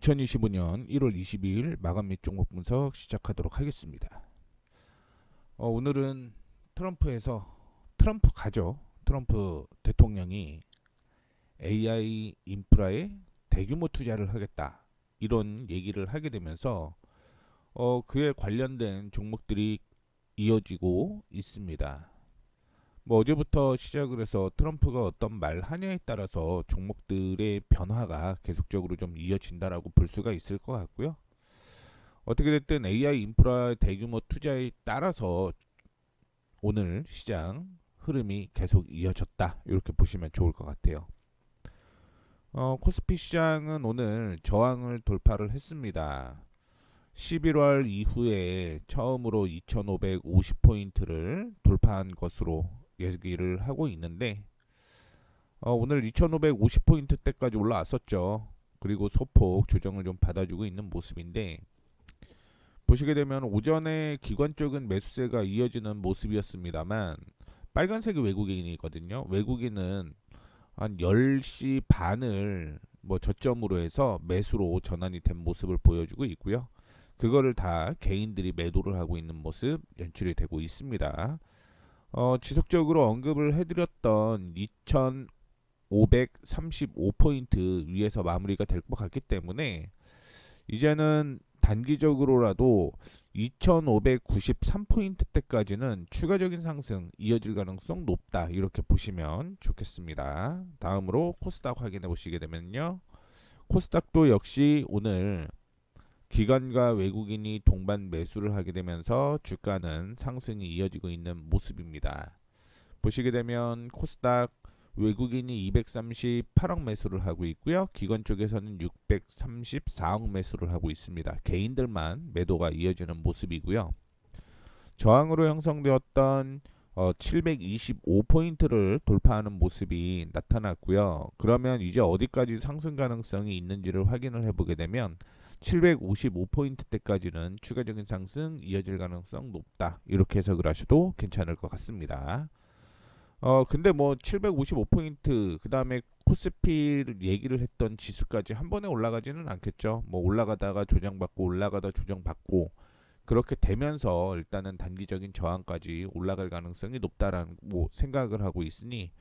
2025년 1월 22일 마감 및 종목 분석 시작하도록 하겠습니다. 오늘은 트럼프 가죠. 트럼프 대통령이 AI 인프라에 대규모 투자를 하겠다. 이런 얘기를 하게 되면서 그에 관련된 종목들이 이어지고 있습니다. 어제부터 시작을 해서 트럼프가 어떤 말 하냐에 따라서 종목들의 변화가 계속적으로 좀 이어진다라고 볼 수가 있을 것 같고요. 어떻게 됐든 AI 인프라 대규모 투자에 따라서 오늘 시장 흐름이 계속 이어졌다. 이렇게 보시면 좋을 것 같아요. 코스피 시장은 오늘 저항을 돌파를 했습니다. 11월 이후에 처음으로 2550포인트를 돌파한 것으로 얘기를 하고 있는데 오늘 2550포인트대까지 올라왔었죠. 그리고 소폭 조정을 좀 받아주고 있는 모습인데 보시게 되면 오전에 기관 쪽은 매수세가 이어지는 모습이었습니다만 빨간색이 외국인이거든요. 외국인은 한 10시 반을 저점으로 해서 매수로 전환이 된 모습을 보여주고 있고요. 그거를 다 개인들이 매도를 하고 있는 모습 연출이 되고 있습니다. 지속적으로 언급을 해드렸던 2535포인트 위에서 마무리가 될 것 같기 때문에 이제는 단기적으로라도 2593포인트대까지는 추가적인 상승 이어질 가능성 높다 이렇게 보시면 좋겠습니다. 다음으로 코스닥 확인해 보시게 되면요. 코스닥도 역시 오늘 기관과 외국인이 동반 매수를 하게 되면서 주가는 상승이 이어지고 있는 모습입니다. 보시게 되면 코스닥 외국인이 238억 매수를 하고 있고요. 기관 쪽에서는 634억 매수를 하고 있습니다. 개인들만 매도가 이어지는 모습이고요. 저항으로 형성되었던 725포인트를 돌파하는 모습이 나타났고요. 그러면 이제 어디까지 상승 가능성이 있는지를 확인을 해보게 되면 755포인트대까지는 추가적인 상승 이어질 가능성 높다. 이렇게 해석을 하셔도 괜찮을 것 같습니다. 근데 755포인트 그 다음에 코스피를 얘기를 했던 지수까지 한 번에 올라가지는 않겠죠. 올라가다가 조정받고 올라가다 조정받고 그렇게 되면서 일단은 단기적인 저항까지 올라갈 가능성이 높다라는 생각을 하고 있으니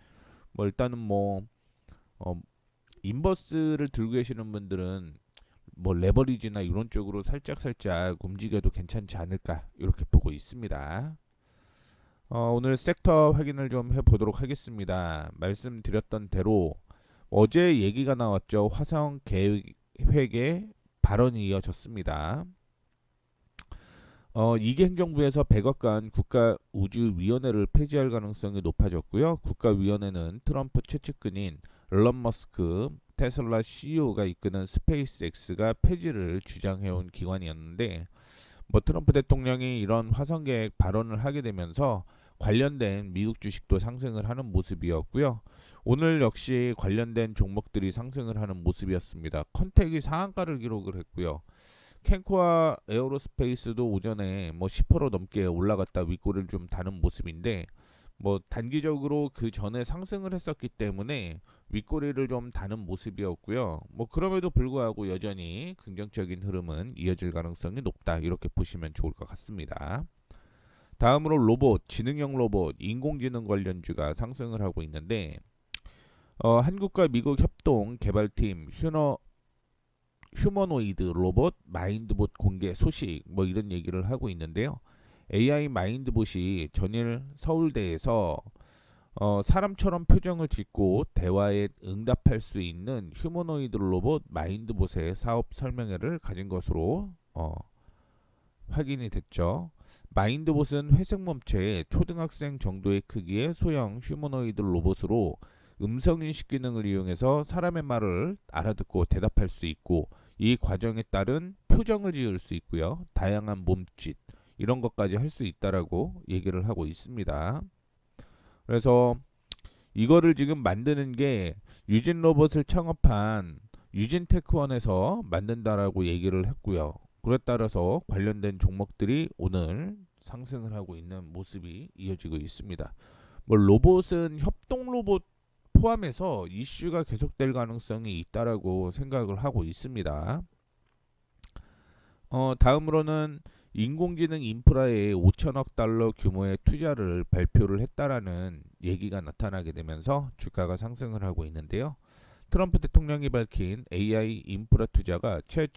일단은 어, 인버스를 들고 계시는 분들은 레버리지나 이런 쪽으로 살짝 움직여도 괜찮지 않을까 이렇게 보고 있습니다. 오늘 섹터 확인을 좀 해보도록 하겠습니다. 말씀드렸던 대로 어제 얘기가 나왔죠. 화성 계획의 발언이 이어졌습니다. 이기 행정부에서 100억간 국가우주위원회를 폐지할 가능성이 높아졌고요. 국가위원회는 트럼프 최측근인 일론 머스크 테슬라 CEO가 이끄는 스페이스X가 폐지를 주장해온 기관이었는데 트럼프 대통령이 이런 화성 계획 발언을 하게 되면서 관련된 미국 주식도 상승을 하는 모습이었고요. 오늘 역시 관련된 종목들이 상승을 하는 모습이었습니다. 컨텍이 상한가를 기록을 했고요. 캔코와 에어로스페이스도 오전에 10% 넘게 올라갔다 윗꼬리를 좀 다는 모습인데 단기적으로 그 전에 상승을 했었기 때문에 윗꼬리를 좀 다는 모습이었고요. 그럼에도 불구하고 여전히 긍정적인 흐름은 이어질 가능성이 높다 이렇게 보시면 좋을 것 같습니다. 다음으로 로봇, 지능형 로봇, 인공지능 관련주가 상승을 하고 있는데 한국과 미국 협동 개발팀 휴머노이드 로봇 마인드봇 공개 소식 이런 얘기를 하고 있는데요. AI 마인드봇이 전일 서울대에서 사람처럼 표정을 짓고 대화에 응답할 수 있는 휴머노이드 로봇 마인드봇의 사업 설명회를 가진 것으로 확인이 됐죠. 마인드봇은 회색 몸체의 초등학생 정도의 크기의 소형 휴머노이드 로봇으로 음성인식 기능을 이용해서 사람의 말을 알아듣고 대답할 수 있고 이 과정에 따른 표정을 지을 수 있고요. 다양한 몸짓 이런 것까지 할 수 있다라고 얘기를 하고 있습니다. 그래서 이거를 지금 만드는 게 유진 로봇을 창업한 유진테크원에서 만든다라고 얘기를 했고요. 그에 따라서 관련된 종목들이 오늘 상승을 하고 있는 모습이 이어지고 있습니다. 로봇은 협동 로봇 포함해서 이슈가 계속될 가능성이 있다라고 생각을 하고 있습니다. 다음으로는 인공지능 인프라에 5천억 달러 규모의 투자를 발표를 했다라는 얘기가 나타나게 되면서 주가가 상승을 하고 있는데요. 트럼프 대통령이 밝힌 AI 인프라 투자가 챗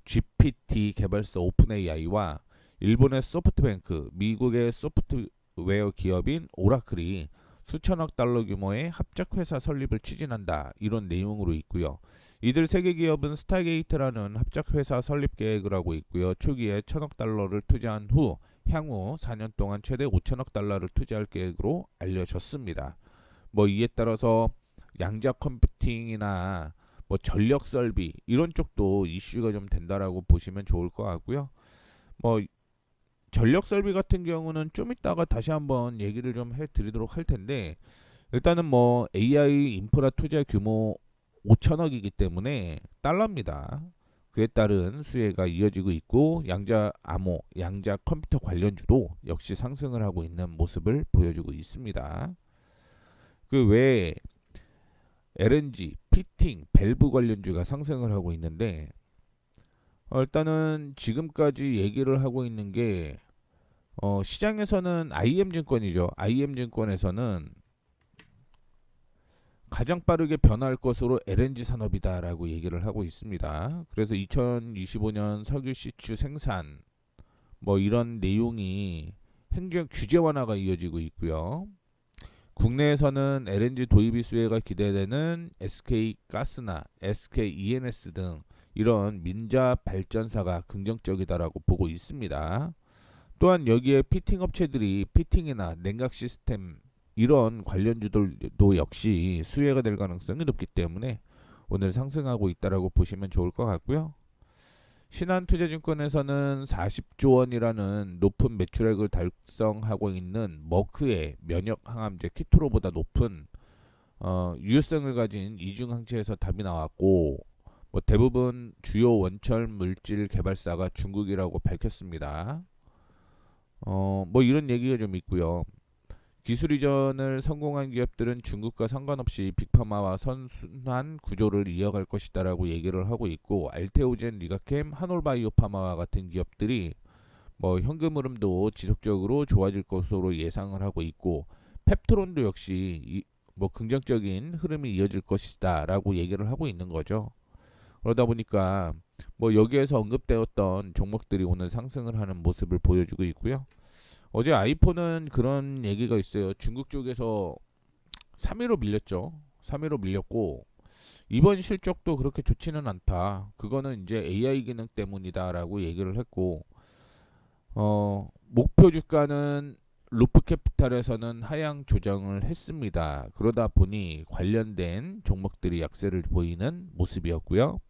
GPT 개발사 오픈 AI와 일본의 소프트뱅크, 미국의 소프트웨어 기업인 오라클이 수천억 달러 규모의 합작 회사 설립을 추진한다. 이런 내용으로 있고요. 이들 세 개 기업은 스타게이트라는 합작 회사 설립 계획을 하고 있고요. 초기에 천억 달러를 투자한 후 향후 4년 동안 최대 5천억 달러를 투자할 계획으로 알려졌습니다. 뭐 이에 따라서 양자 컴퓨팅이나 뭐 전력 설비 이런 쪽도 이슈가 좀 된다라고 보시면 좋을 것 같고요. 뭐 전력 설비 같은 경우는 좀 이따가 다시 한번 얘기를 좀 해드리도록 할 텐데 일단은 뭐 AI 인프라 투자 규모 5천억이기 때문에 달러입니다. 그에 따른 수혜가 이어지고 있고 양자 암호, 양자 컴퓨터 관련주도 역시 상승을 하고 있는 모습을 보여주고 있습니다. 그 외에 LNG, 피팅, 밸브 관련주가 상승을 하고 있는데 일단은 지금까지 얘기를 하고 있는 게 시장에서는 IM증권이죠. IM증권에서는 가장 빠르게 변화할 것으로 LNG 산업이다라고 얘기를 하고 있습니다. 그래서 2025년 석유 시추 생산 뭐 이런 내용이 행정 규제 완화가 이어지고 있고요. 국내에서는 LNG 도입이 수혜가 기대되는 SK가스나 SKENS 등 이런 민자 발전사가 긍정적이다라고 보고 있습니다. 또한 여기에 피팅 업체들이 피팅이나 냉각 시스템 이런 관련주들도 역시 수혜가 될 가능성이 높기 때문에 오늘 상승하고 있다라고 보시면 좋을 것 같고요. 신한투자증권에서는 40조 원이라는 높은 매출액을 달성하고 있는 머크의 면역 항암제 키토로보다 높은 유효성을 가진 이중 항체에서 답이 나왔고 뭐 대부분 주요 원철 물질 개발사가 중국이라고 밝혔습니다. 뭐 이런 얘기가 좀 있고요. 기술 이전을 성공한 기업들은 중국과 상관없이 빅파마와 선순환 구조를 이어갈 것이다라고 얘기를 하고 있고 알테오젠, 리가캠, 하놀바이오파마와 같은 기업들이 뭐 현금 흐름도 지속적으로 좋아질 것으로 예상을 하고 있고 펩트론도 역시 뭐 긍정적인 흐름이 이어질 것이다라고 얘기를 하고 있는 거죠. 그러다 보니까 뭐 여기에서 언급되었던 종목들이 오늘 상승을 하는 모습을 보여주고 있고요. 어제 아이폰은 그런 얘기가 있어요. 중국 쪽에서 3위로 밀렸죠. 3위로 밀렸고 이번 실적도 그렇게 좋지는 않다. 그거는 이제 AI 기능 때문이다라고 얘기를 했고 목표 주가는 루프캐피탈에서는 하향 조정을 했습니다. 그러다 보니 관련된 종목들이 약세를 보이는 모습이었고요.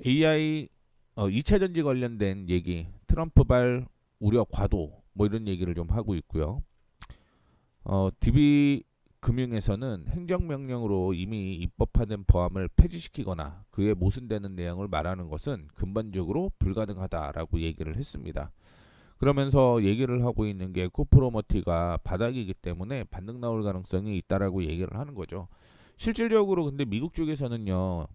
AI 2차 전지 관련된 얘기, 트럼프발 우려 과도 뭐 이런 얘기를 좀 하고 있고요. DB 금융에서는 행정명령으로 이미 입법하는 법안을 폐지시키거나 그에 모순되는 내용을 말하는 것은 근본적으로 불가능하다라고 얘기를 했습니다. 그러면서 얘기를 하고 있는 게 코프로머티가 바닥이기 때문에 반등 나올 가능성이 있다라고 얘기를 하는 거죠. 실질적으로 근데 미국 쪽에서는요.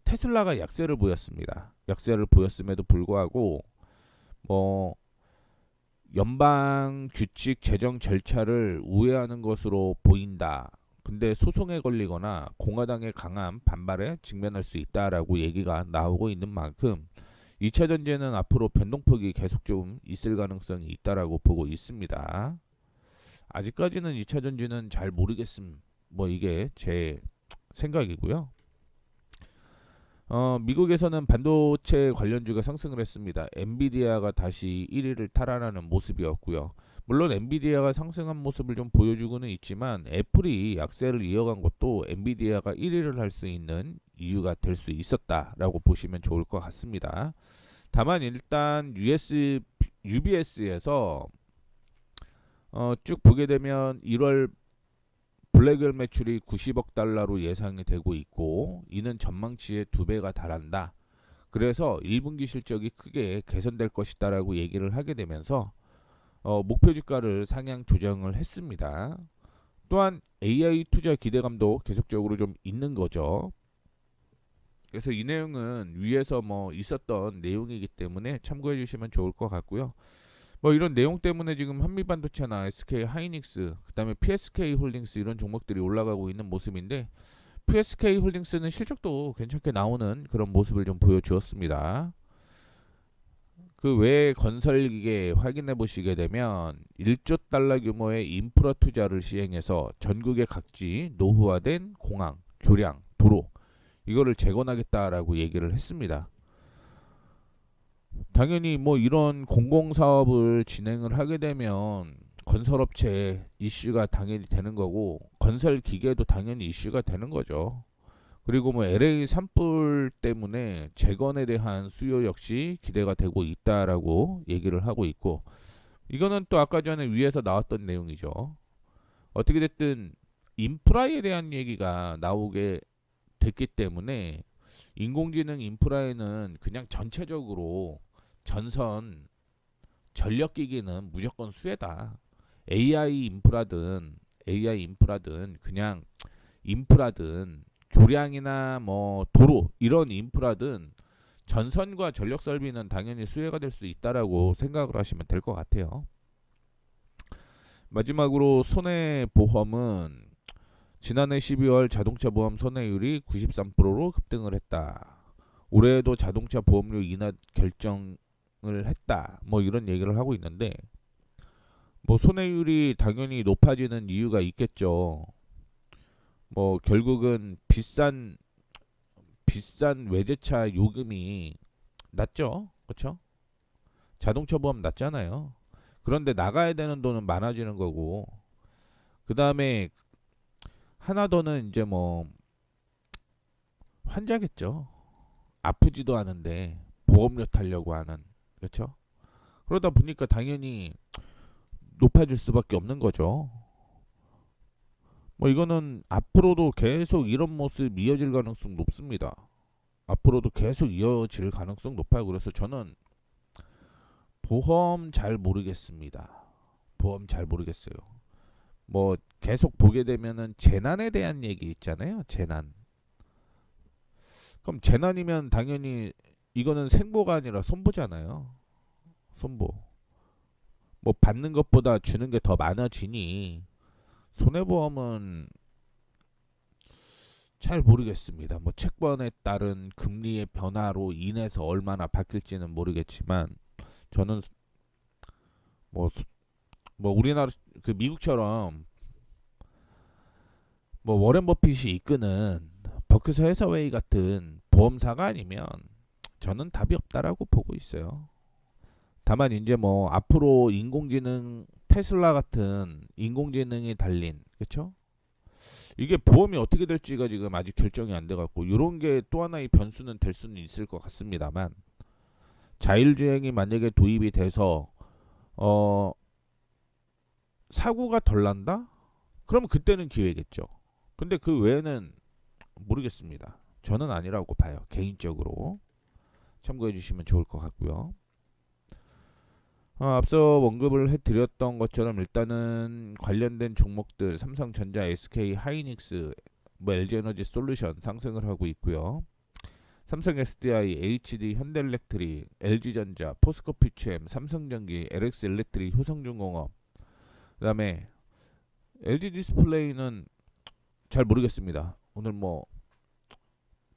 테슬라가 약세를 보였습니다. 약세를 보였음에도 불구하고 뭐 연방 규칙 제정 절차를 우회하는 것으로 보인다. 근데 소송에 걸리거나 공화당의 강한 반발에 직면할 수 있다라고 얘기가 나오고 있는 만큼 2차 전지는 앞으로 변동폭이 계속 좀 있을 가능성이 있다라고 보고 있습니다. 아직까지는 2차 전지는 잘 모르겠음. 뭐 이게 제 생각이고요. 미국에서는 반도체 관련주가 상승을 했습니다. 엔비디아가 다시 1위를 탈환하는 모습이었고요. 물론 엔비디아가 상승한 모습을 좀 보여주고는 있지만 애플이 약세를 이어간 것도 엔비디아가 1위를 할 수 있는 이유가 될 수 있었다라고 보시면 좋을 것 같습니다. 다만 일단 UBS에서 쭉 보게 되면 1월 블랙웰 매출이 90억 달러로 예상이 되고 있고 이는 전망치의 2배가 달한다. 그래서 1분기 실적이 크게 개선될 것이다라고 얘기를 하게 되면서 목표 주가를 상향 조정을 했습니다. 또한 AI 투자 기대감도 계속적으로 좀 있는 거죠. 그래서 이 내용은 위에서 뭐 있었던 내용이기 때문에 참고해 주시면 좋을 것 같고요. 뭐 이런 내용 때문에 지금 한미반도체나 SK 하이닉스, 그다음에 PSK 홀딩스 이런 종목들이 올라가고 있는 모습인데 PSK 홀딩스는 실적도 괜찮게 나오는 그런 모습을 좀 보여주었습니다. 그 외에 건설기계 확인해 보시게 되면 1조 달러 규모의 인프라 투자를 시행해서 전국의 각지 노후화된 공항, 교량, 도로 이거를 재건하겠다라고 얘기를 했습니다. 당연히 뭐 이런 공공사업을 진행을 하게 되면 건설업체 이슈가 당연히 되는 거고 건설 기계도 당연히 이슈가 되는 거죠. 그리고 뭐 LA 산불 때문에 재건에 대한 수요 역시 기대가 되고 있다라고 얘기를 하고 있고 이거는 또 아까 전에 위에서 나왔던 내용이죠. 어떻게 됐든 인프라에 대한 얘기가 나오게 됐기 때문에 인공지능 인프라에는 그냥 전체적으로 전선 전력기기는 무조건 수혜다. AI 인프라든 AI 인프라든 그냥 인프라든 교량이나 뭐 도로 이런 인프라든 전선과 전력 설비는 당연히 수혜가 될 수 있다라고 생각을 하시면 될 것 같아요. 마지막으로 손해보험은 지난해 12월 자동차 보험 손해율이 93%로 급등을 했다. 올해에도 자동차 보험료 인하 결정을 했다. 뭐 이런 얘기를 하고 있는데 뭐 손해율이 당연히 높아지는 이유가 있겠죠. 뭐 결국은 비싼 외제차 요금이 낮죠. 그렇죠? 자동차 보험 낮잖아요. 그런데 나가야 되는 돈은 많아지는 거고 그다음에 하나 더는 이제 뭐 환자겠죠. 아프지도 않은데 보험료 타려고 하는 그렇죠? 그러다 보니까 당연히 높아질 수밖에 없는 거죠. 뭐 이거는 앞으로도 계속 이런 모습 이어질 가능성 높습니다. 앞으로도 계속 이어질 가능성 높아요. 그래서 저는 보험 잘 모르겠습니다. 보험 잘 모르겠어요. 뭐 계속 보게 되면은 재난에 대한 얘기 있잖아요. 재난. 그럼 재난이면 당연히 이거는 생보가 아니라 손보잖아요. 손보. 뭐 받는 것보다 주는 게 더 많아지니 손해보험은 잘 모르겠습니다. 뭐 채권에 따른 금리의 변화로 인해서 얼마나 바뀔지는 모르겠지만 저는 뭐, 뭐 우리나라 그 미국처럼 뭐 워렌 버핏이 이끄는 버크셔 해서웨이 같은 보험사가 아니면 저는 답이 없다라고 보고 있어요. 다만 이제 뭐 앞으로 인공지능 테슬라 같은 인공지능이 달린 그렇죠? 이게 보험이 어떻게 될지가 지금 아직 결정이 안 돼 갖고 이런 게 또 하나의 변수는 될 수는 있을 것 같습니다만 자율주행이 만약에 도입이 돼서 어 사고가 덜 난다? 그러면 그때는 기회겠죠. 근데 그 외에는 모르겠습니다. 저는 아니라고 봐요. 개인적으로 참고해 주시면 좋을 것 같고요. 앞서 언급을 해드렸던 것처럼 일단은 관련된 종목들 삼성전자, SK 하이닉스, 뭐 LG에너지 솔루션 상승을 하고 있고요. 삼성 SDI, HD 현대일렉트릭, LG전자, 포스코피치엠, 삼성전기, LX 일렉트릭, 효성중공업. 그다음에 LG 디스플레이는 잘 모르겠습니다. 오늘 뭐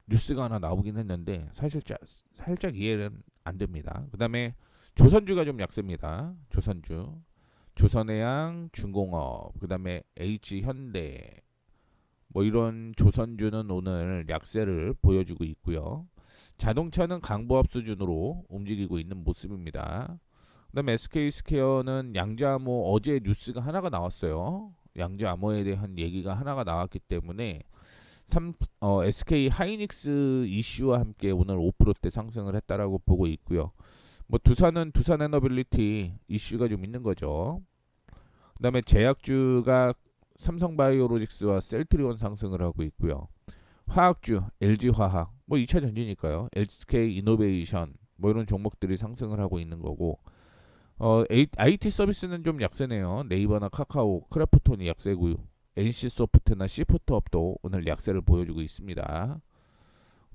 뉴스가 하나 나오긴 했는데 사실 살짝 이해는 안 됩니다. 그다음에 조선주가 좀 약세입니다. 조선주, 조선해양, 중공업, 그다음에 H현대 뭐 이런 조선주는 오늘 약세를 보여주고 있고요. 자동차는 강보합 수준으로 움직이고 있는 모습입니다. 그다음에 SK스퀘어는 양자암호 어제 뉴스가 하나가 나왔어요. 양자암호에 대한 얘기가 하나가 나왔기 때문에 SK 하이닉스 이슈와 함께 오늘 5%대 상승을 했다라고 보고 있고요. 뭐 두산은 두산 에너빌리티 이슈가 좀 있는 거죠. 그다음에 제약주가 삼성바이오로직스와 셀트리온 상승을 하고 있고요. 화학주 LG화학 뭐 2차 전지니까요. SK 이노베이션 뭐 이런 종목들이 상승을 하고 있는 거고 IT 서비스는 좀 약세네요. 네이버나 카카오, 크래프톤이 약세고요. NC소프트나 시프트업도 오늘 약세를 보여주고 있습니다.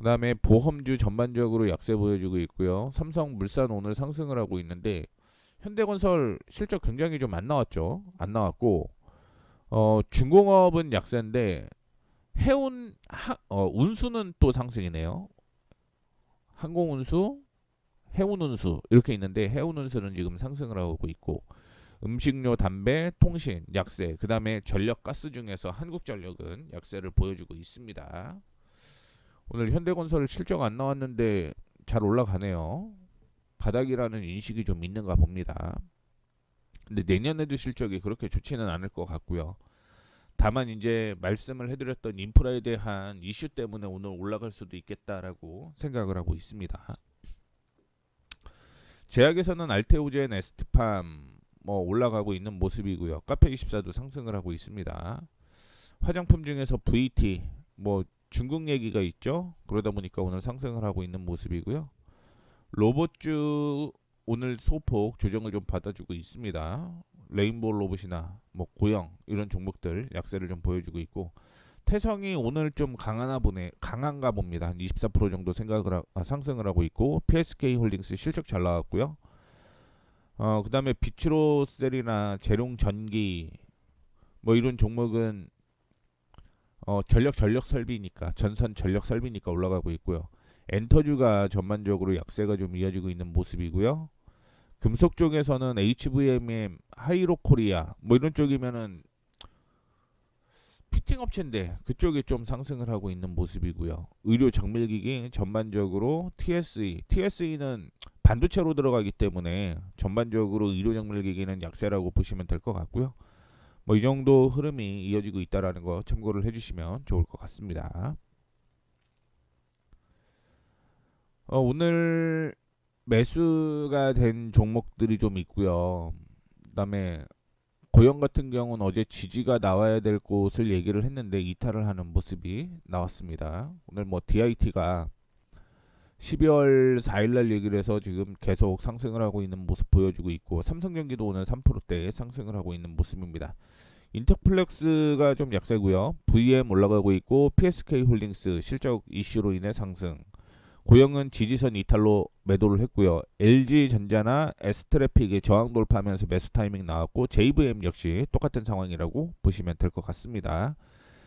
그다음에 보험주 전반적으로 약세 보여주고 있고요. 삼성물산 오늘 상승을 하고 있는데 현대건설 실적 굉장히 좀 안 나왔죠. 안 나왔고 중공업은 약세인데 운수는 또 상승이네요. 항공운수, 해운운수 이렇게 있는데 해운운수는 지금 상승을 하고 있고 음식료, 담배, 통신 약세. 그다음에 전력, 가스 중에서 한국전력은 약세를 보여주고 있습니다. 오늘 현대건설 실적 안 나왔는데 잘 올라가네요. 바닥이라는 인식이 좀 있는가 봅니다. 근데 내년에도 실적이 그렇게 좋지는 않을 것 같고요. 다만 이제 말씀을 해드렸던 인프라에 대한 이슈 때문에 오늘 올라갈 수도 있겠다라고 생각을 하고 있습니다. 제약에서는 알테오젠, 에스티팜 뭐 올라가고 있는 모습이고요. 카페24도 상승을 하고 있습니다. 화장품 중에서 VT 뭐 중국 얘기가 있죠. 그러다 보니까 오늘 상승을 하고 있는 모습이고요. 로봇주 오늘 소폭 조정을 좀 받아주고 있습니다. 레인보우 로봇이나 뭐 고영 이런 종목들 약세를 좀 보여주고 있고 태성이 오늘 좀 강한가 봅니다. 한 24% 정도 상승을 하고 있고 PSK 홀딩스 실적 잘 나왔고요. 그다음에 비추로셀이나 재룡전기 뭐 이런 종목은 전력 설비니까 전선 전력 설비니까 올라가고 있고요. 엔터주가 전반적으로 약세가 좀 이어지고 있는 모습이고요. 금속 쪽에서는 HVMM, 하이로코리아 뭐 이런 쪽이면은 피팅 업체인데 그쪽이 좀 상승을 하고 있는 모습이고요. 의료 정밀기기 전반적으로 TSE는 반도체로 들어가기 때문에 전반적으로 의료 정밀기기는 약세라고 보시면 될 것 같고요. 뭐 이 정도 흐름이 이어지고 있다라는 거 참고를 해주시면 좋을 것 같습니다. 오늘 매수가 된 종목들이 좀 있고요. 그다음에 고영 같은 경우는 어제 지지가 나와야 될 곳을 얘기를 했는데 이탈을 하는 모습이 나왔습니다. 오늘 뭐 DIT가 12월 4일 날 얘기를 해서 지금 계속 상승을 하고 있는 모습 보여주고 있고 삼성전기도 오늘 3%대 상승을 하고 있는 모습입니다. 인터플렉스가 좀 약세고요. VM 올라가고 있고 PSK 홀딩스 실적 이슈로 인해 상승. 고영은 지지선 이탈로 매도를 했고요. LG전자나 S트래픽이 저항 돌파하면서 매수 타이밍 나왔고 JVM 역시 똑같은 상황이라고 보시면 될 것 같습니다.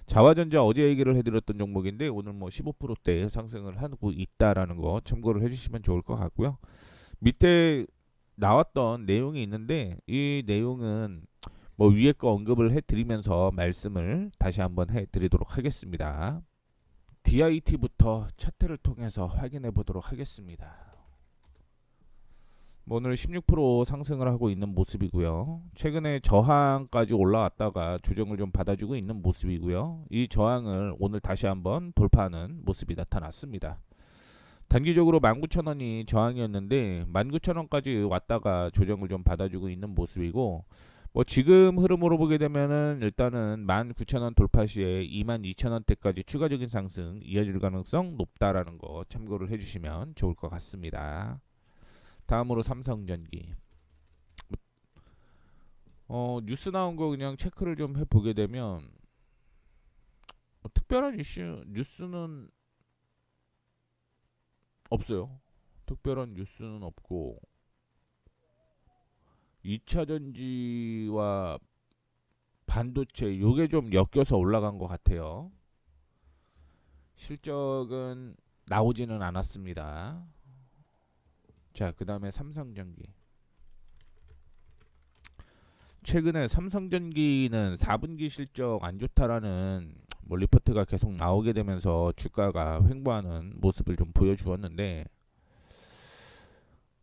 자화전자 어제 얘기를 해드렸던 종목인데 오늘 뭐 15%대 상승을 하고 있다라는 거 참고를 해주시면 좋을 것 같고요. 밑에 나왔던 내용이 있는데 이 내용은 뭐 위에 거 언급을 해드리면서 말씀을 다시 한번 해드리도록 하겠습니다. DIT부터 차트를 통해서 확인해 보도록 하겠습니다. 뭐 오늘 16% 상승을 하고 있는 모습이고요. 최근에 저항까지 올라왔다가 조정을 좀 받아주고 있는 모습이고요. 이 저항을 오늘 다시 한번 돌파하는 모습이 나타났습니다. 단기적으로 19,000원이 저항이었는데 19,000원까지 왔다가 조정을 좀 받아주고 있는 모습이고 뭐 지금 흐름으로 보게 되면은 일단은 19,000원 돌파 시에 22,000원대까지 추가적인 상승 이어질 가능성 높다라는 거 참고를 해주시면 좋을 것 같습니다. 다음으로 삼성전기. 뉴스 나온 거 그냥 체크를 좀 해보게 되면 특별한 이슈 뉴스는 없어요. 특별한 뉴스는 없고 2차 전지와 반도체 요게 좀 엮여서 올라간 것 같아요. 실적은 나오지는 않았습니다. 자, 그 다음에 삼성전기. 최근에 삼성전기는 4분기 실적 안 좋다라는 뭐 리포트가 계속 나오게 되면서 주가가 횡보하는 모습을 좀 보여주었는데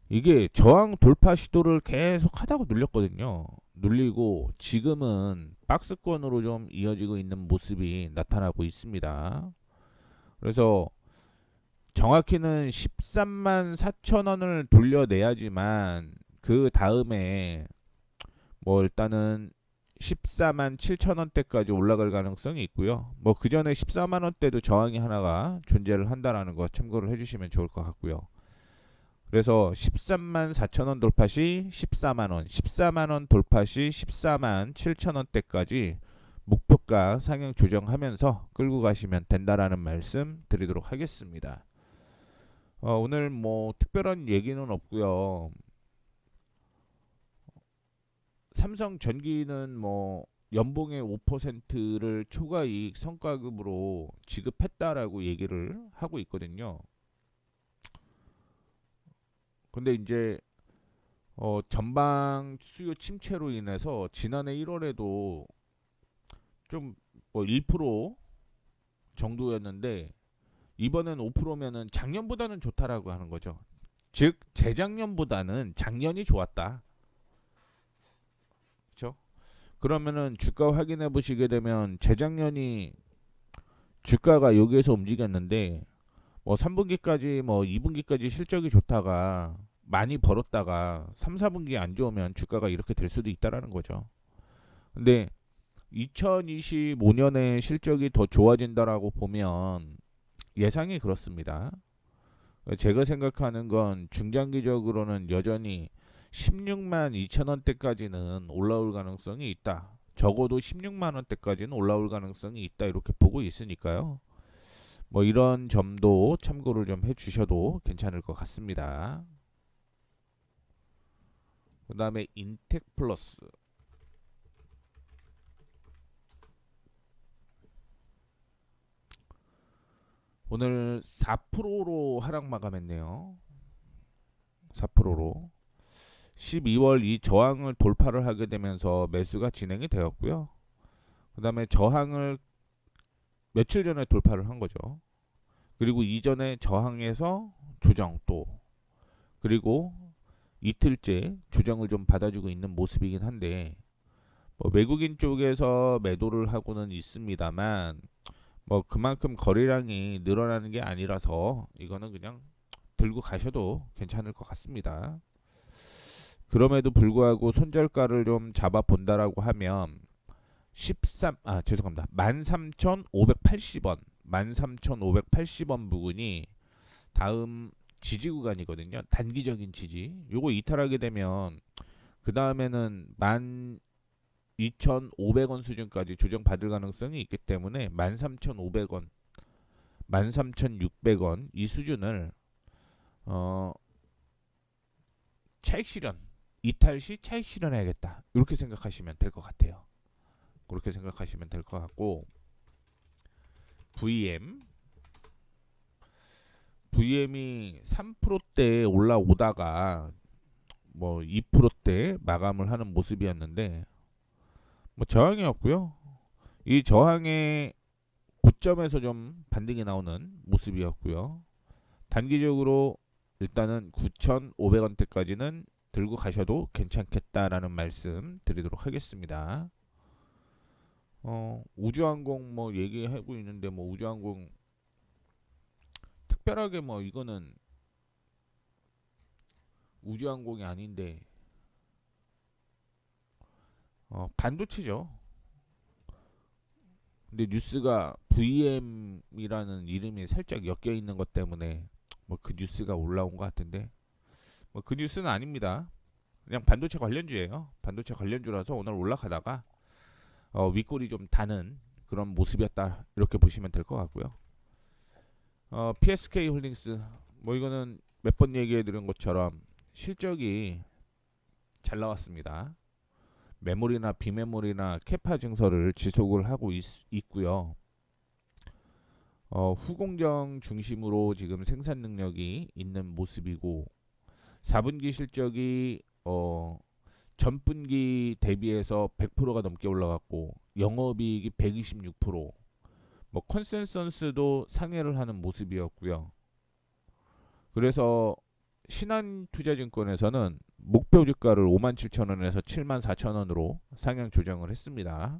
이게 저항 돌파 시도를 계속 하다가 눌렸거든요. 눌리고 지금은 박스권으로 좀 이어지고 있는 모습이 나타나고 있습니다. 그래서 정확히는 13만 4천 원을 돌려내야지만 그 다음에 뭐 일단은 14만 7천 원대까지 올라갈 가능성이 있고요. 뭐 그 전에 14만 원대도 저항이 하나가 존재를 한다라는 거 참고를 해주시면 좋을 것 같고요. 그래서 13만 4천 원 돌파 시 14만 원, 14만 원 돌파 시 14만 7천 원대까지 목표가 주가 상향 조정하면서 끌고 가시면 된다라는 말씀 드리도록 하겠습니다. 오늘 뭐 특별한 얘기는 없고요. 삼성전기는 뭐 연봉의 5%를 초과이익 성과급으로 지급했다라고 얘기를 하고 있거든요. 근데 이제 전방 수요 침체로 인해서 지난해 1월에도 좀 뭐 1% 정도였는데 이번엔 5%면은 작년보다는 좋다라고 하는 거죠. 즉 재작년보다는 작년이 좋았다. 그렇죠? 그러면은 주가 확인해 보시게 되면 재작년이 주가가 여기에서 움직였는데 뭐 3분기까지 뭐 2분기까지 실적이 좋다가 많이 벌었다가 3, 4분기 안 좋으면 주가가 이렇게 될 수도 있다라는 거죠. 근데 2025년에 실적이 더 좋아진다라고 보면 예상이 그렇습니다. 제가 생각하는 건 중장기적으로는 여전히 16만 2천 원대까지는 올라올 가능성이 있다. 적어도 16만 원대까지는 올라올 가능성이 있다. 이렇게 보고 있으니까요. 뭐 이런 점도 참고를 좀 해주셔도 괜찮을 것 같습니다. 그 다음에 인텍플러스. 오늘 4%로 하락 마감했네요. 4%로. 12월 이 저항을 돌파를 하게 되면서 매수가 진행이 되었고요. 그 다음에 저항을 며칠 전에 돌파를 한 거죠. 그리고 이전에 저항에서 조정 또 그리고 이틀째 조정을 좀 받아주고 있는 모습이긴 한데 뭐 외국인 쪽에서 매도를 하고는 있습니다만 뭐 그만큼 거래량이 늘어나는 게 아니라서 이거는 그냥 들고 가셔도 괜찮을 것 같습니다. 그럼에도 불구하고 손절가를 좀 잡아 본다라고 하면 13,580원 13,580원 부근이 다음 지지 구간이거든요. 단기적인 지지. 요거 이탈하게 되면 그 다음에는 12,500원 수준까지 조정받을 가능성이 있기 때문에 13,500원, 13,600원 이 수준을 차익 실현, 이탈 시 차익 실현해야겠다. 이렇게 생각하시면 될 것 같아요. 그렇게 생각하시면 될 것 같고 VM이 3%대 올라오다가 뭐 2%대 마감을 하는 모습이었는데 뭐 저항이었고요. 이 저항의 고점에서 좀 반등이 나오는 모습이었고요. 단기적으로 일단은 9,500원대까지는 들고 가셔도 괜찮겠다라는 말씀 드리도록 하겠습니다. 우주항공 뭐 얘기하고 있는데 뭐 우주항공 특별하게 뭐 이거는 우주항공이 아닌데 반도체죠. 근데 뉴스가 VM이라는 이름이 살짝 엮여 있는 것 때문에 뭐 그 뉴스가 올라온 것 같은데 뭐 그 뉴스는 아닙니다. 그냥 반도체 관련주예요. 반도체 관련주라서 오늘 올라가다가 윗골이 좀 다는 그런 모습이었다 이렇게 보시면 될 것 같고요. PSK 홀딩스 뭐 이거는 몇 번 얘기해 드린 것처럼 실적이 잘 나왔습니다. 메모리나 비메모리나 캐파 증설을 지속을 하고 있고요. 후공정 중심으로 지금 생산 능력이 있는 모습이고 4분기 실적이 전분기 대비해서 100%가 넘게 올라갔고 영업이익이 126%, 뭐 컨센서스도 상회를 하는 모습이었고요. 그래서 신한투자증권에서는 목표 주가를 57,000원에서 74,000원으로 상향 조정을 했습니다.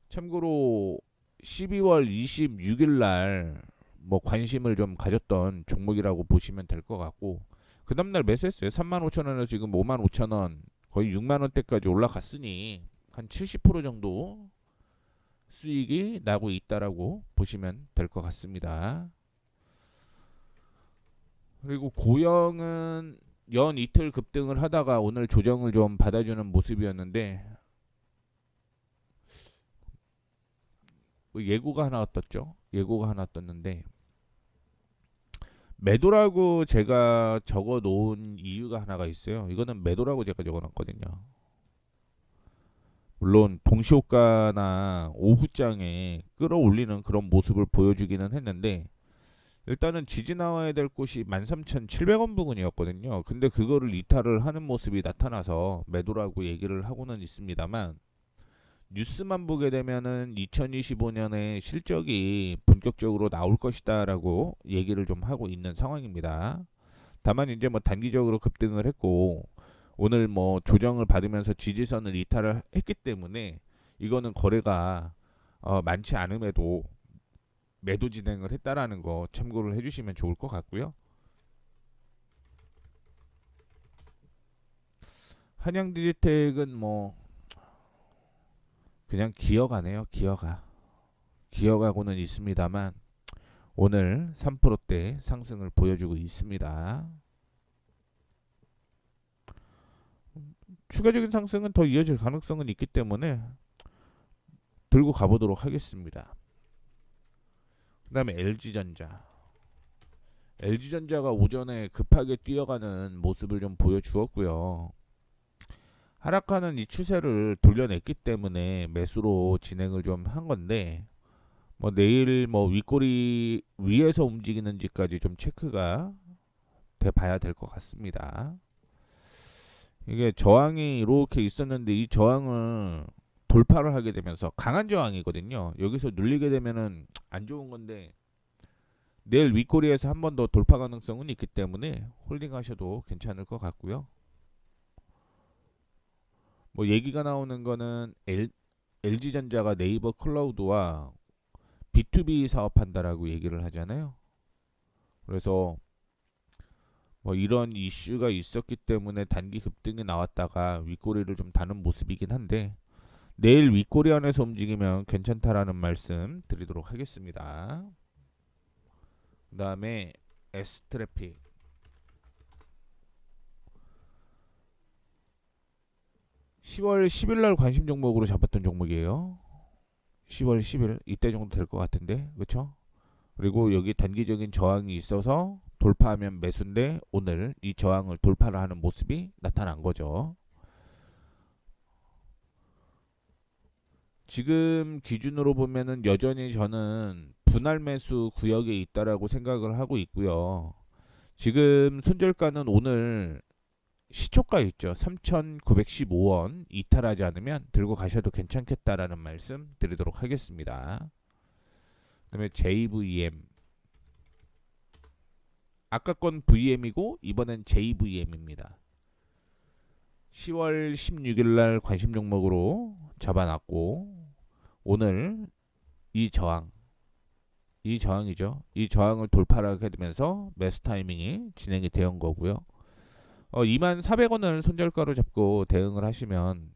참고로 12월 26일 날 뭐 관심을 좀 가졌던 종목이라고 보시면 될 것 같고 그 다음날 매수했어요. 35,000원에서 지금 55,000원 거의 6만원대까지 올라갔으니 한 70% 정도 수익이 나고 있다라고 보시면 될 것 같습니다. 그리고 고영은 연 이틀 급등을 하다가 오늘 조정을 좀 받아주는 모습이었는데 예고가 하나 떴죠. 예고가 하나 떴는데 매도라고 제가 적어 놓은 이유가 하나가 있어요. 이거는 매도라고 제가 적어 놨거든요. 물론 동시호가나 오후장에 끌어올리는 그런 모습을 보여주기는 했는데 일단은 지지 나와야 될 곳이 13,700원 부근이었거든요. 근데 그거를 이탈을 하는 모습이 나타나서 매도라고 얘기를 하고는 있습니다만 뉴스만 보게 되면은 2025년에 실적이 본격적으로 나올 것이다라고 얘기를 좀 하고 있는 상황입니다. 다만 이제 뭐 단기적으로 급등을 했고 오늘 뭐 조정을 받으면서 지지선을 이탈을 했기 때문에 이거는 거래가 많지 않음에도 매도 진행을 했다라는 거 참고를 해주시면 좋을 것 같고요. 한양디지텍은 뭐 그냥 기어가네요. 기어가고는 있습니다만 오늘 3%대 상승을 보여주고 있습니다. 추가적인 상승은 더 이어질 가능성은 있기 때문에 들고 가보도록 하겠습니다. 그 다음에 LG전자. LG전자가 오전에 급하게 뛰어가는 모습을 좀 보여주었고요. 하락하는 이 추세를 돌려냈기 때문에 매수로 진행을 좀 한 건데 뭐 내일 뭐 윗꼬리 위에서 움직이는지까지 좀 체크가 돼 봐야 될 것 같습니다. 이게 저항이 이렇게 있었는데 이 저항을 돌파를 하게 되면서 강한 저항이거든요. 여기서 눌리게 되면은 안 좋은 건데 내일 윗꼬리에서 한 번 더 돌파 가능성은 있기 때문에 홀딩 하셔도 괜찮을 것 같고요. 뭐 얘기가 나오는 거는 LG전자가 네이버 클라우드와 B2B 사업한다라고 얘기를 하잖아요. 그래서 뭐 이런 이슈가 있었기 때문에 단기 급등이 나왔다가 윗꼬리를 좀 다는 모습이긴 한데 내일 윗꼬리 안에서 움직이면 괜찮다라는 말씀 드리도록 하겠습니다. 그 다음에 S트래픽 10월 10일 날 관심 종목으로 잡았던 종목이에요. 10월 10일 이때 정도 될 것 같은데 그쵸? 그리고 여기 단기적인 저항이 있어서 돌파하면 매수인데 오늘 이 저항을 돌파를 하는 모습이 나타난 거죠. 지금 기준으로 보면은 여전히 저는 분할 매수 구역에 있다라고 생각을 하고 있고요. 지금 손절가는 오늘 시초가 있죠. 3,915원 이탈하지 않으면 들고 가셔도 괜찮겠다라는 말씀 드리도록 하겠습니다. 그다음에 JVM 아까 건 VM이고 이번엔 JVM입니다. 10월 16일 날 관심 종목으로 잡아놨고 오늘 이 저항 이 저항이죠. 이 저항을 돌파하게 되면서 매수 타이밍이 진행이 되는 거고요. 24,000원을 손절가로 잡고 대응을 하시면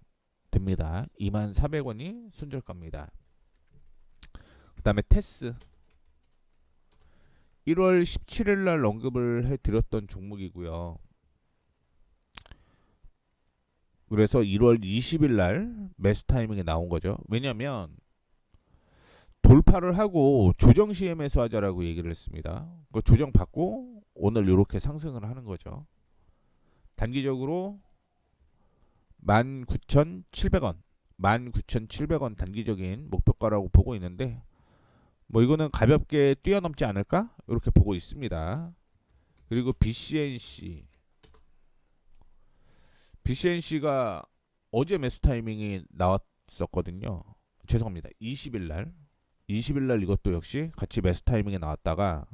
됩니다. 24,000원이 손절가입니다. 그 다음에 테스 1월 17일 날 언급을 해드렸던 종목이고요. 그래서 1월 20일 날 매수 타이밍이 나온 거죠. 왜냐면 돌파를 하고 조정 시에 매수하자라고 얘기를 했습니다. 그 조정 받고 오늘 이렇게 상승을 하는 거죠. 단기적으로 19,700원 19,700원 단기적인 목표가라고 보고 있는데 뭐 이거는 가볍게 뛰어넘지 않을까 이렇게 보고 있습니다. 그리고 BCNC가 어제 매수 타이밍이 나왔었거든요. 죄송합니다. 20일 날 이것도 역시 같이 매수 타이밍에 나왔다가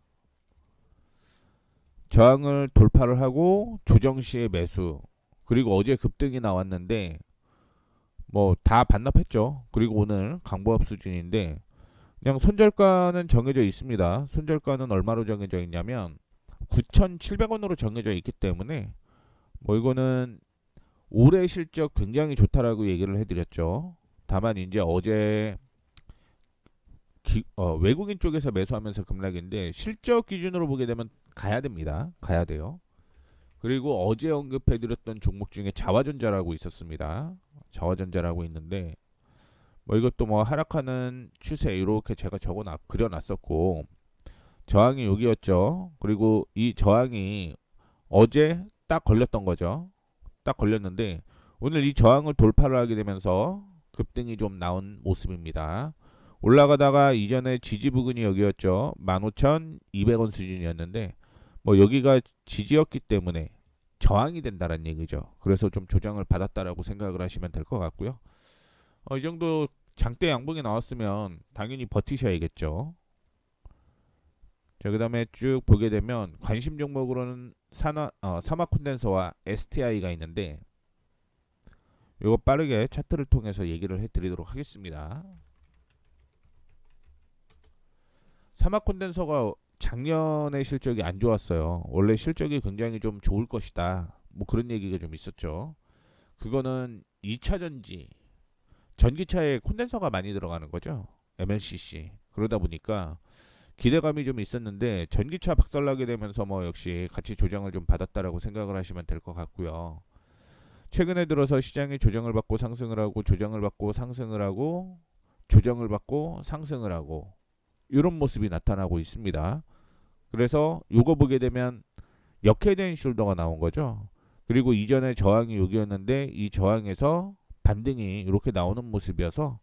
저항을 돌파를 하고 조정 시에 매수 그리고 어제 급등이 나왔는데 뭐 다 반납했죠. 그리고 오늘 강보합 수준인데 그냥 손절가는 정해져 있습니다. 손절가는 얼마로 정해져 있냐면 9,700원으로 정해져 있기 때문에 뭐 이거는 올해 실적 굉장히 좋다라고 얘기를 해드렸죠. 다만 이제 어제 외국인 쪽에서 매수하면서 급락인데 실적 기준으로 보게 되면 가야 됩니다. 가야 돼요. 그리고 어제 언급해드렸던 종목 중에 자화전자라고 있었습니다. 자화전자라고 있는데 뭐 이것도 뭐 하락하는 추세 이렇게 제가 그려놨었고, 저항이 여기였죠. 그리고 이 저항이 어제 딱 걸렸던 거죠. 딱 걸렸는데 오늘 이 저항을 돌파를 하게 되면서 급등이 좀 나온 모습입니다. 올라가다가 이전에 지지 부근이 여기였죠. 15,200원 수준이었는데 뭐 여기가 지지였기 때문에 저항이 된다는 얘기죠. 그래서 좀 조정을 받았다라고 생각을 하시면 될 것 같고요. 이 정도 장대 양봉이 나왔으면 당연히 버티셔야겠죠. 자, 그다음에 쭉 보게 되면 관심 종목으로는 사막 콘덴서와 STI가 있는데 이거 빠르게 차트를 통해서 얘기를 해드리도록 하겠습니다. 사막 콘덴서가 작년에 실적이 안 좋았어요. 원래 실적이 굉장히 좀 좋을 것이다. 뭐 그런 얘기가 좀 있었죠. 그거는 2차 전지, 전기차에 콘덴서가 많이 들어가는 거죠. MLCC. 그러다 보니까 기대감이 좀 있었는데 전기차 박살나게 되면서 뭐 역시 같이 조정을 좀 받았다라고 생각을 하시면 될 것 같고요. 최근에 들어서 시장이 조정을 받고 상승을 하고 조정을 받고 상승을 하고 조정을 받고 상승을 하고 이런 모습이 나타나고 있습니다. 그래서 요거 보게 되면 역회된 숄더가 나온 거죠. 그리고 이전에 저항이 여기였는데 이 저항에서 반등이 이렇게 나오는 모습이어서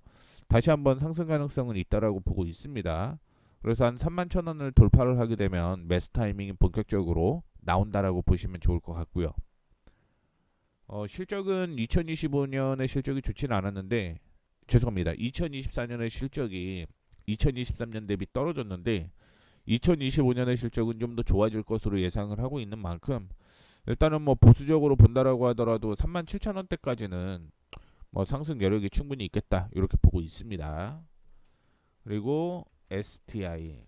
다시 한번 상승 가능성은 있다라고 보고 있습니다. 그래서 한 31,000원을 돌파를 하게 되면 매수 타이밍이 본격적으로 나온다라고 보시면 좋을 것 같고요. 실적은 2025년의 실적이 좋지는 않았는데 죄송합니다. 2024년의 실적이 2023년 대비 떨어졌는데 2025년의 실적은 좀 더 좋아질 것으로 예상을 하고 있는 만큼 일단은 뭐 보수적으로 본다라고 하더라도 37,000원대까지는 뭐 상승 여력이 충분히 있겠다 이렇게 보고 있습니다. 그리고 STI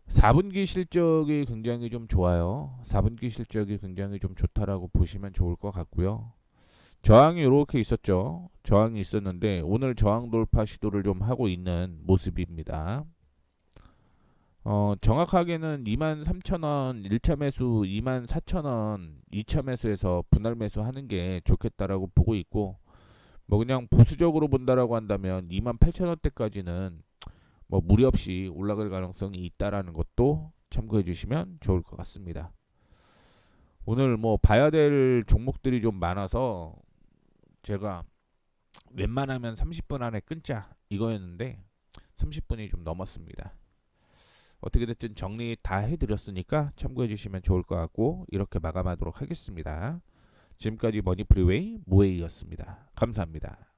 4분기 실적이 굉장히 좀 좋아요. 4분기 실적이 굉장히 좀 좋다라고 보시면 좋을 것 같고요. 저항이 이렇게 있었죠. 저항이 있었는데 오늘 저항 돌파 시도를 좀 하고 있는 모습입니다. 정확하게는 23,000원 1차 매수, 24,000원 2차 매수에서 분할 매수하는 게 좋겠다라고 보고 있고 뭐 그냥 보수적으로 본다라고 한다면 28,000원대까지는 뭐 무리 없이 올라갈 가능성이 있다라는 것도 참고해 주시면 좋을 것 같습니다. 오늘 뭐 봐야 될 종목들이 좀 많아서 제가 웬만하면 30분 안에 끊자 이거였는데 30분이 좀 넘었습니다. 어떻게 됐든 정리 다 해드렸으니까 참고해 주시면 좋을 것 같고 이렇게 마감하도록 하겠습니다. 지금까지 머니프리웨이 모에이였습니다. 감사합니다.